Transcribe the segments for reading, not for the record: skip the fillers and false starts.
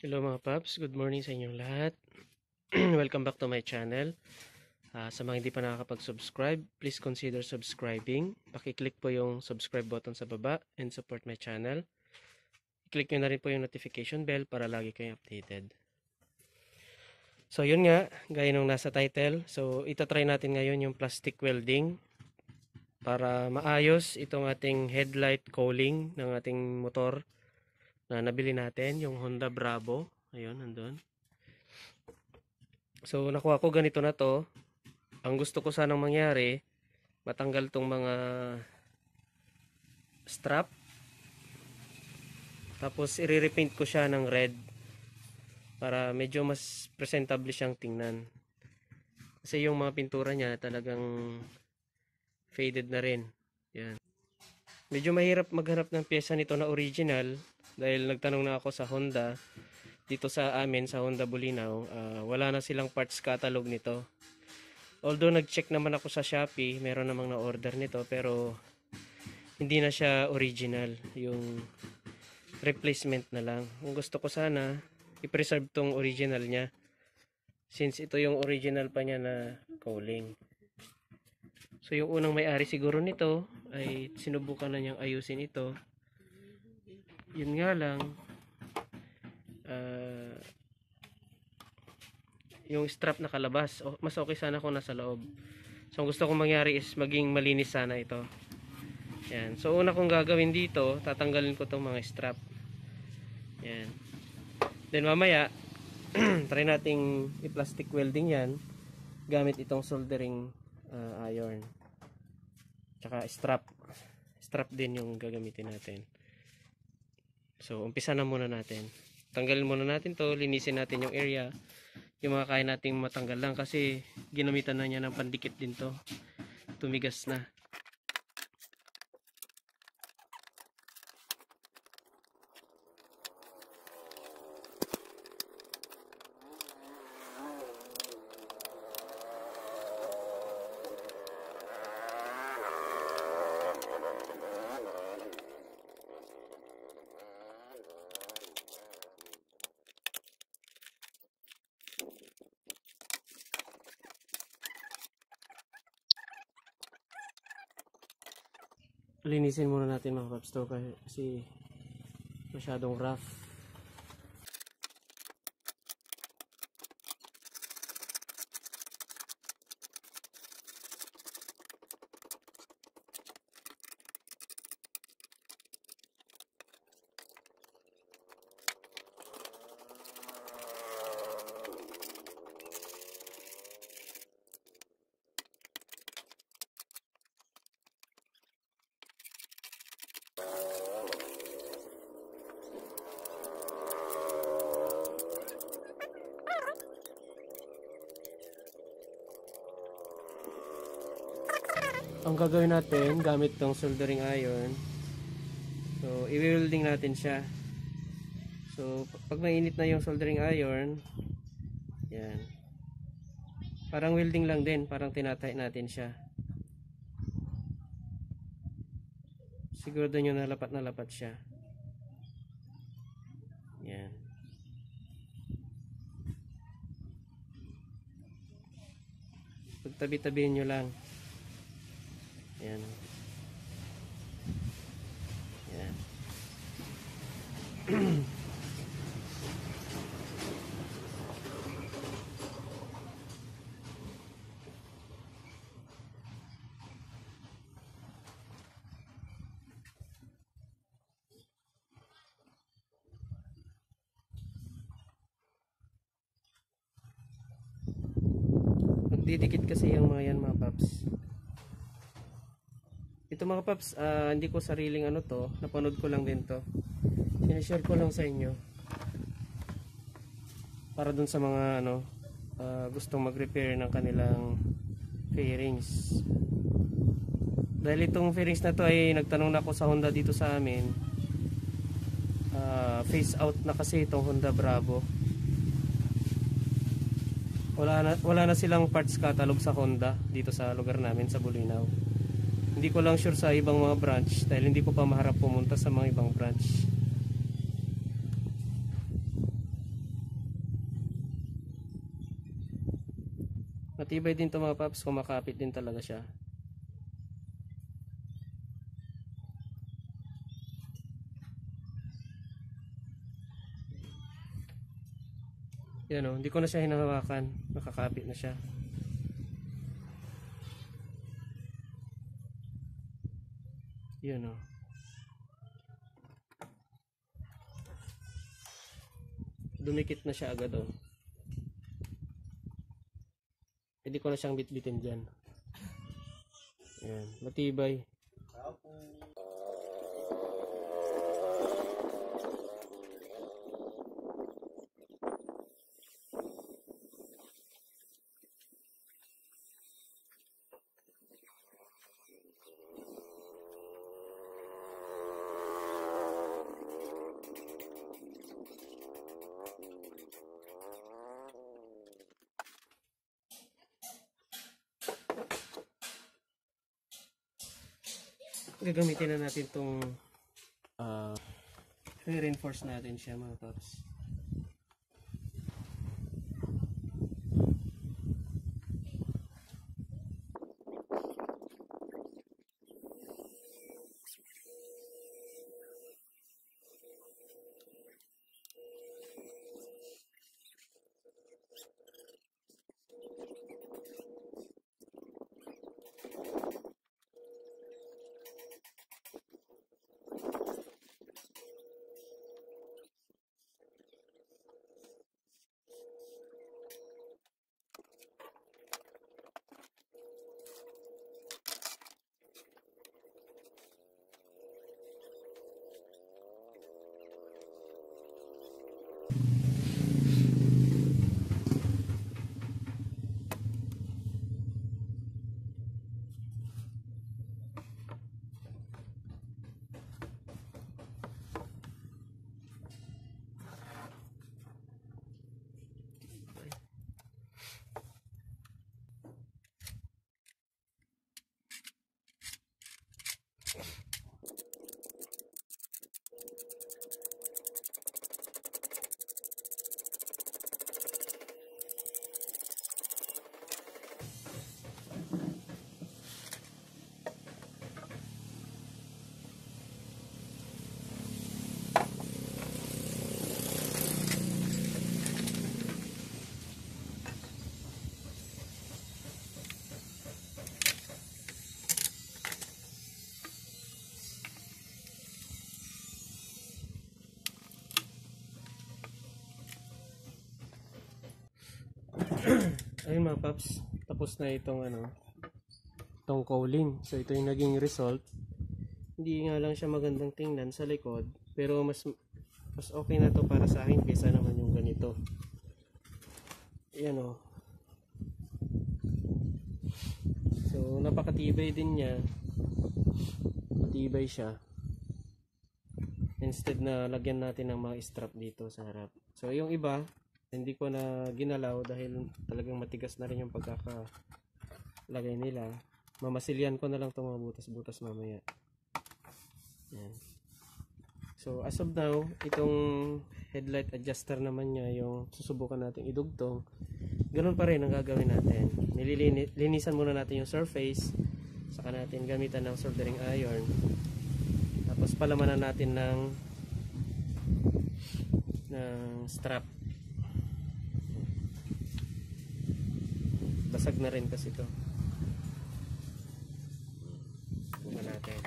Hello mga paps, good morning sa inyong lahat. Welcome back to my channel. Sa mga hindi pa nakakapag-subscribe, please consider subscribing. Paki-click po yung subscribe button sa baba and support my channel. Click nyo na rin po yung notification bell para lagi kayong updated. So yun nga, gaya nung nasa title. So itatry natin ngayon yung plastic welding para maayos itong ating headlight cowling ng ating motor na nabili natin, yung Honda Bravo. Ayun, nandun. So nakuha ko ganito na to. Ang gusto ko sanang mangyari, matanggal tong mga strap, tapos i-repaint ko siya ng red para medyo mas presentable siyang tingnan. Kasi yung mga pintura niya talagang faded na rin. Yan. Medyo mahirap maghanap ng pyesa nito na original dahil nagtanong na ako sa Honda dito sa amin sa Honda Bulinaw. Wala na silang parts catalog nito. Although nag-check naman ako sa Shopee, meron namang na-order nito pero hindi na siya original, yung replacement na lang. Kung gusto ko sana i-preserve tong original niya since ito yung original pa niya na cowling. So yung unang may-ari siguro nito ay sinubukan na niyang ayusin ito. Yun nga lang, yung strap nakalabas. Mas okay sana kung nasa loob. So ang gusto kong mangyari is maging malinis sana ito. Yan. So una kong gagawin dito, tatanggalin ko tong mga strap. Yan. Then mamaya try nating i-plastic welding yan gamit itong soldering iron. Tsaka strap din yung gagamitin natin. So umpisa na muna natin. Tanggalin muna natin to, linisin natin yung area, yung mga kaya nating matanggal lang kasi ginamitan na niya ng pandikit din to, tumigas na. Linisin muna natin mga paps to kasi masyadong rough. Ang gagawin natin gamit tong soldering iron, so i-welding natin siya. So pag mainit na yung soldering iron, yan, parang welding lang din, parang tinatay natin siya. Sigurado nyo na lapat siya. Yan. Pagtabi-tabihin nyo lang. Yan. Yan. Magdidikit kasi yung mga yan mga paps. Ito mga paps, hindi ko sariling ano to, napanood ko lang din to. Sinishare ko lang sa inyo para dun sa mga ano, gustong mag-repair ng kanilang fairings. Dahil itong fairings na to ay nagtanong na ako sa Honda dito sa amin. Phase out na kasi itong Honda Bravo. Wala na silang parts catalog sa Honda dito sa lugar namin sa Bulinaw. Hindi ko lang sure sa ibang mga branch dahil hindi ko pa maharap pumunta sa mga ibang branch. Matibay din to mga paps, kumakapit din talaga siya. Yan o, hindi ko na siya hinahawakan, nakakapit na siya. Yan o. Dumikit na siya agad o. Pwede ko na siyang bitbitin dyan. Yan, matibay. Gagamitin na natin itong reinforce natin siya mga paps. Ayun mga paps, tapos na itong itong cowling. So ito yung naging result. Hindi nga lang siya magandang tingnan sa likod, pero mas okay na to para sa akin kaysa naman yung ganito. Ayan o. So napakatibay din niya. Matibay siya. Instead na lagyan natin ng mga strap dito sa harap. So yung iba hindi ko na ginalaw dahil talagang matigas na rin yung pagkakalagay nila. Mamasilyan ko na lang itong mga butas-butas mamaya. Yan. So as of now, itong headlight adjuster naman niya yung susubukan natin idugtong. Ganun pa rin ang gagawin natin. Linisan muna natin yung surface. Saka natin gamitan ng soldering iron. Tapos palamanan natin ng strap. Basag na rin kasi ito. Bukan natin.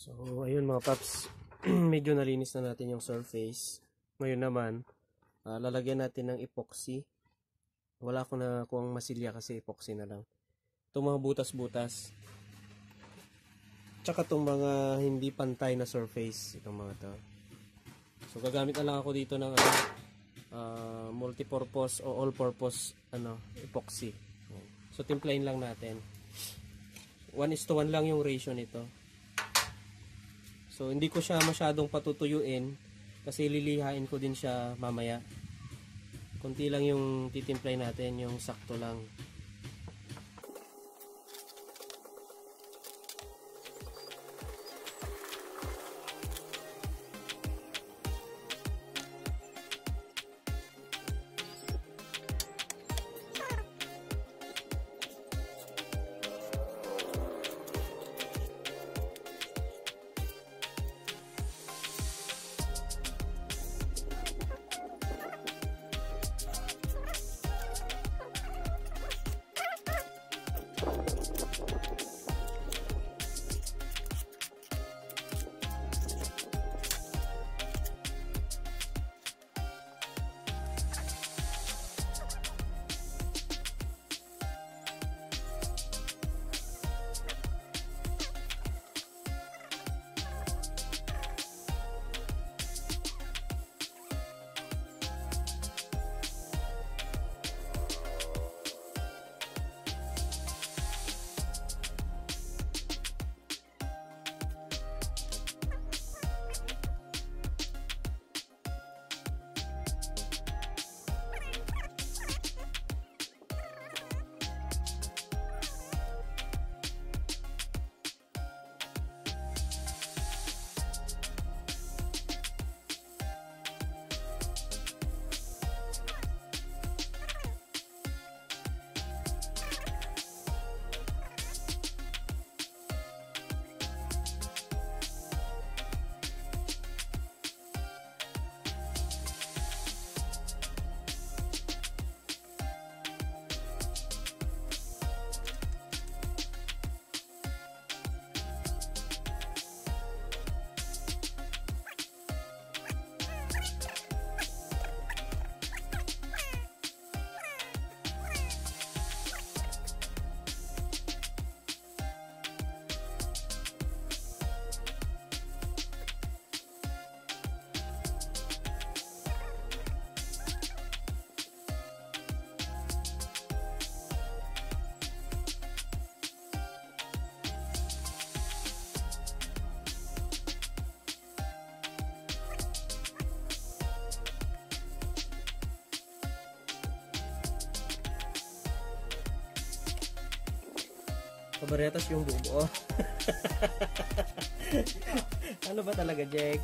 So ayun mga paps, medyo nalinis na natin yung surface. Ngayon naman, lalagyan natin ng epoxy. Wala ko na kuang masilya kasi epoxy na lang. Itong mga butas-butas, tsaka itong mga hindi pantay na surface, itong mga to. So gagamit na lang ako dito ng multi-purpose o all-purpose epoxy. So timplahin lang natin. 1:1 lang yung ratio nito. So hindi ko siya masyadong patutuyuin kasi lilihain ko din siya mamaya. Konti lang yung titimplahin natin, yung sakto lang. Kabaretas yung buo. Ano ba talaga, Jack?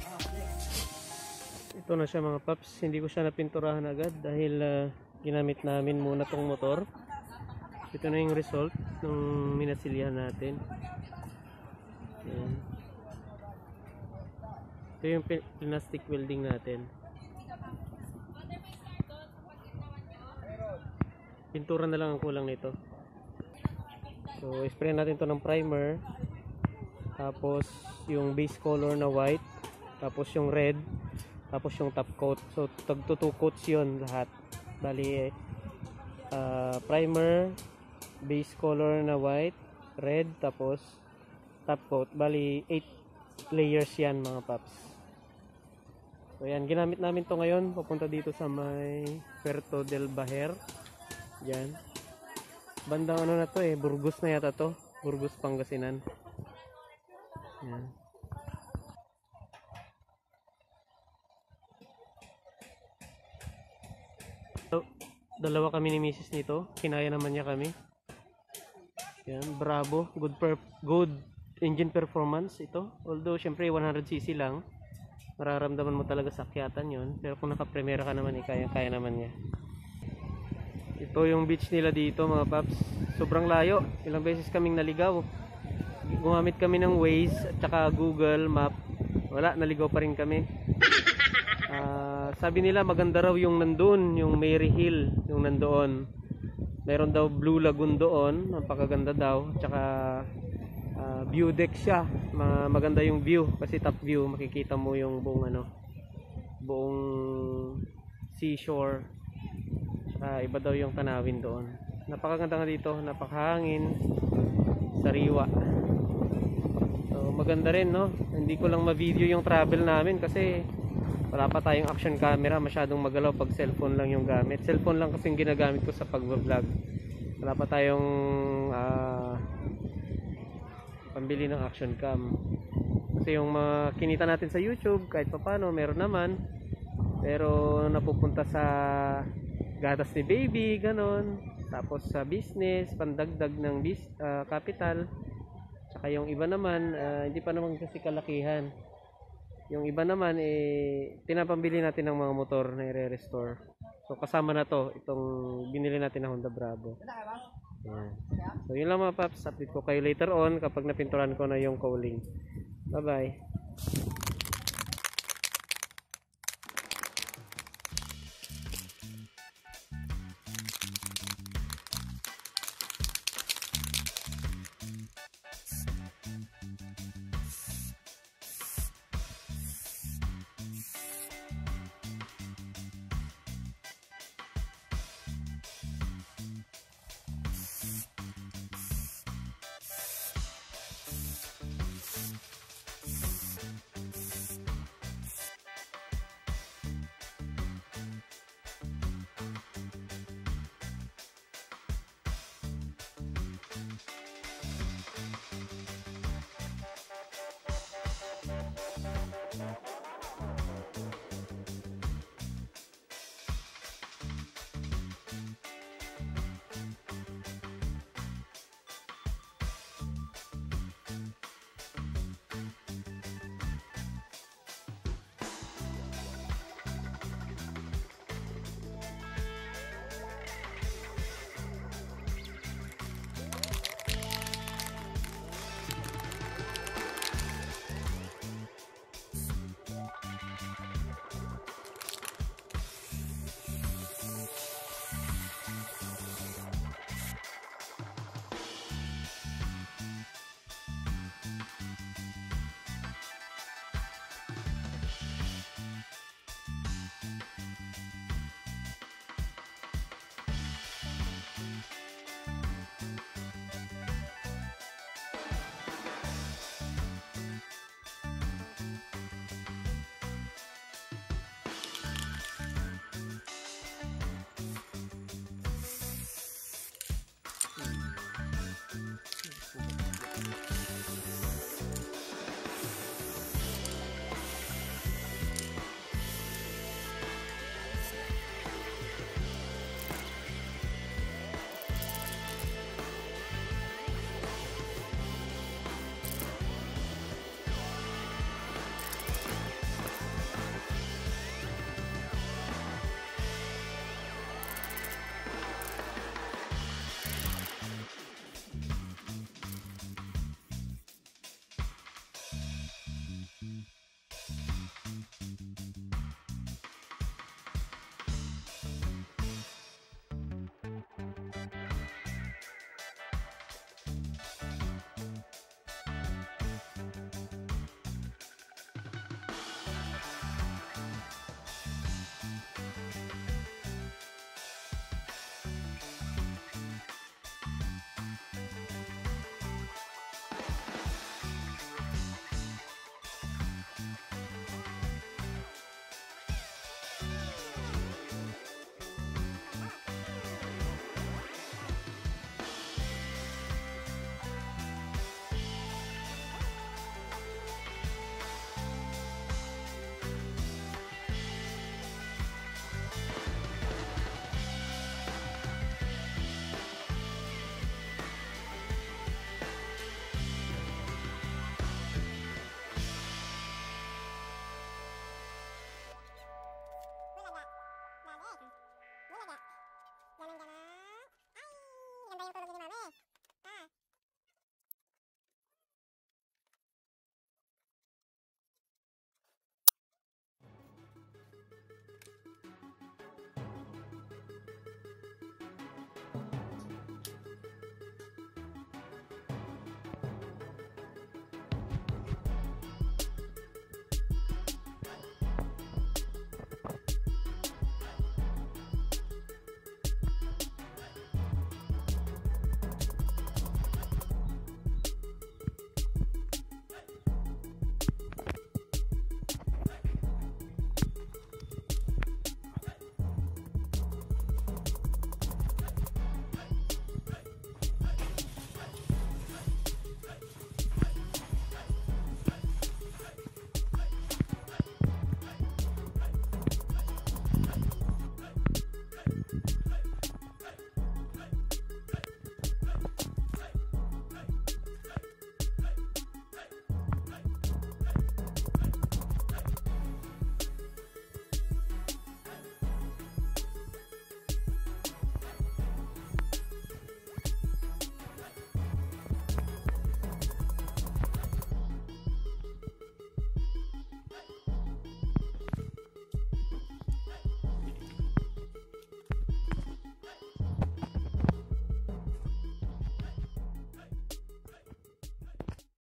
Ito na siya mga paps. Hindi ko siya napinturahan agad dahil ginamit namin muna tong motor. Ito na yung result ng minasilyahan natin. Ayan. Ito yung plastic welding natin. Pintura na lang ang kulang nito. So, spray natin to ng primer. Tapos, yung base color na white. Tapos, yung red. Tapos, yung top coat. So, tagto 2 coats yun lahat. Bali, primer, base color na white, red, tapos top coat. Bali, 8 layers yan mga paps. So, yan. Ginamit namin to ngayon. Papunta dito sa may Puerto del Baher. Yan. Bandang ano na to Burgos na yata to. Burgos, Pangasinan. Yan. So, dalawa kami ni Mrs. nito. Kinaya naman niya kami. Yan, bravo. Good engine performance ito. Although, syempre 100cc lang. Mararamdaman mo talaga sakyatan yon. Pero kung naka-primera ka naman, kaya naman niya. Ito yung beach nila dito mga paps. Sobrang layo. Ilang beses kaming naligaw. Gumamit kami ng Waze at saka Google Map. Wala, naligaw pa rin kami. Sabi nila maganda raw yung nandun, yung Mary Hill, yung nandoon. Meron daw Blue Lagoon doon, napakaganda daw. At saka view deck siya. Maganda yung view kasi top view, makikita mo yung buong buong seashore. Iba daw yung tanawin doon. Napakaganda nga dito, napakahangin, sariwa. So maganda rin, no? Hindi ko lang ma-video yung travel namin kasi wala pa tayong action camera, masyadong magalaw pag cellphone lang yung gamit. Cellphone lang kasi yung ginagamit ko sa pag-vlog. Wala pa tayong pambili ng action cam. Kasi yung mga kinita natin sa YouTube, kahit pa paano, meron naman. Pero napupunta sa gatas ni baby, ganon. Tapos sa business, pandagdag ng capital. Saka yung iba naman, hindi pa naman kasi kalakihan. Yung iba naman, pinapambili natin ng mga motor na i-restore. So kasama na to, itong binili natin na Honda Bravo. Ayan. So yun lang mga paps, update ko kayo later on kapag napinturan ko na yung cowling. Bye bye. Ganun. Ay, ganda yung tulog ni